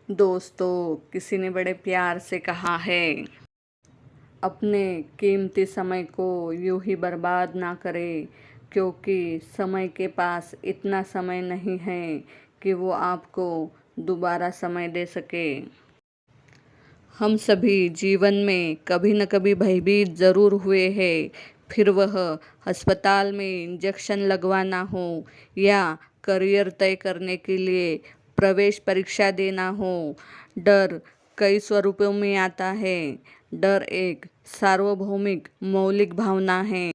दोस्तों, किसी ने बड़े प्यार से कहा है, अपने कीमती समय को यूं ही बर्बाद ना करें, क्योंकि समय के पास इतना समय नहीं है कि वो आपको दोबारा समय दे सके। हम सभी जीवन में कभी न कभी भयभीत ज़रूर हुए हैं, फिर वह अस्पताल में इंजेक्शन लगवाना हो या करियर तय करने के लिए प्रवेश परीक्षा देना हो। डर कई स्वरूपों में आता है। डर एक सार्वभौमिक मौलिक भावना है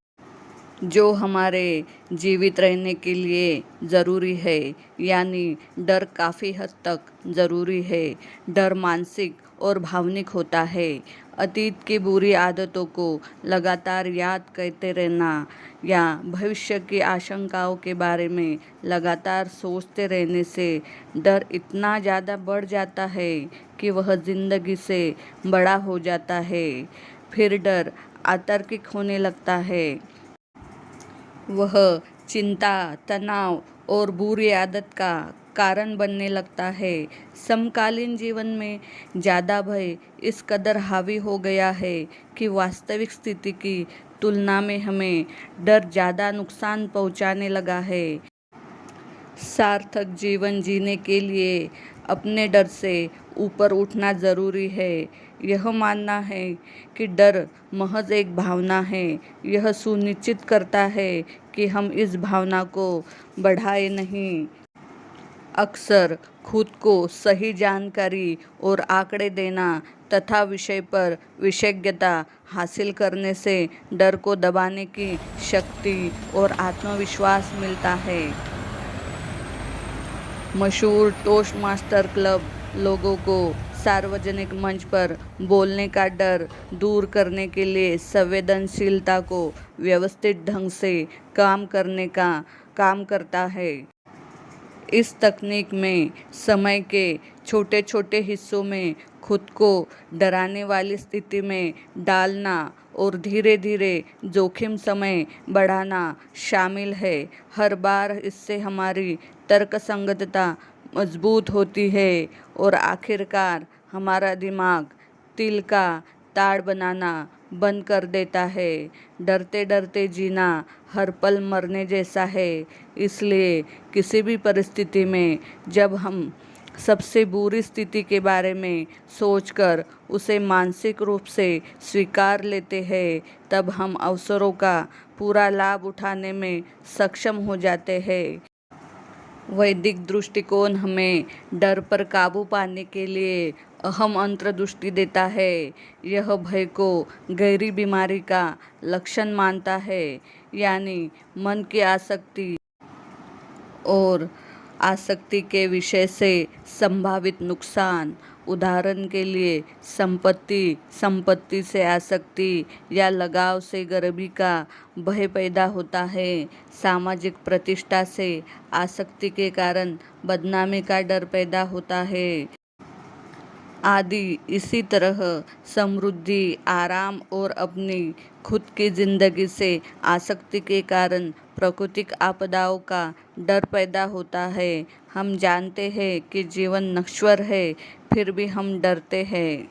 जो हमारे जीवित रहने के लिए ज़रूरी है, यानी डर काफ़ी हद तक ज़रूरी है। डर मानसिक और भावनिक होता है। अतीत की बुरी आदतों को लगातार याद करते रहना या भविष्य की आशंकाओं के बारे में लगातार सोचते रहने से डर इतना ज़्यादा बढ़ जाता है कि वह ज़िंदगी से बड़ा हो जाता है। फिर डर अतार्किक होने लगता है। वह चिंता, तनाव और बुरी आदत का कारण बनने लगता है। समकालीन जीवन में ज़्यादा भय इस कदर हावी हो गया है कि वास्तविक स्थिति की तुलना में हमें डर ज़्यादा नुकसान पहुंचाने लगा है। सार्थक जीवन जीने के लिए अपने डर से ऊपर उठना ज़रूरी है। यह मानना है कि डर महज एक भावना है, यह सुनिश्चित करता है कि हम इस भावना को बढ़ाए नहीं। अक्सर खुद को सही जानकारी और आंकड़े देना तथा विषय पर विशेषज्ञता हासिल करने से डर को दबाने की शक्ति और आत्मविश्वास मिलता है। मशहूर टोस्टमास्टर क्लब लोगों को सार्वजनिक मंच पर बोलने का डर दूर करने के लिए संवेदनशीलता को व्यवस्थित ढंग से काम करने का काम करता है। इस तकनीक में समय के छोटे छोटे हिस्सों में खुद को डराने वाली स्थिति में डालना और धीरे धीरे जोखिम समय बढ़ाना शामिल है। हर बार इससे हमारी तर्कसंगतता मजबूत होती है और आखिरकार हमारा दिमाग तिल का ताड़ बनाना बंद कर देता है। डरते डरते जीना हर पल मरने जैसा है। इसलिए किसी भी परिस्थिति में जब हम सबसे बुरी स्थिति के बारे में सोचकर उसे मानसिक रूप से स्वीकार लेते हैं, तब हम अवसरों का पूरा लाभ उठाने में सक्षम हो जाते हैं। वैदिक दृष्टिकोण हमें डर पर काबू पाने के लिए अहम अंतर्दृष्टि देता है। यह भय को गहरी बीमारी का लक्षण मानता है, यानी मन की आसक्ति और आसक्ति के विषय से संभावित नुकसान। उदाहरण के लिए संपत्ति से आसक्ति या लगाव से गरीबी का भय पैदा होता है। सामाजिक प्रतिष्ठा से आसक्ति के कारण बदनामी का डर पैदा होता है आदि। इसी तरह समृद्धि, आराम और अपनी खुद की जिंदगी से आसक्ति के कारण प्राकृतिक आपदाओं का डर पैदा होता है। हम जानते हैं कि जीवन नश्वर है, फिर भी हम डरते हैं।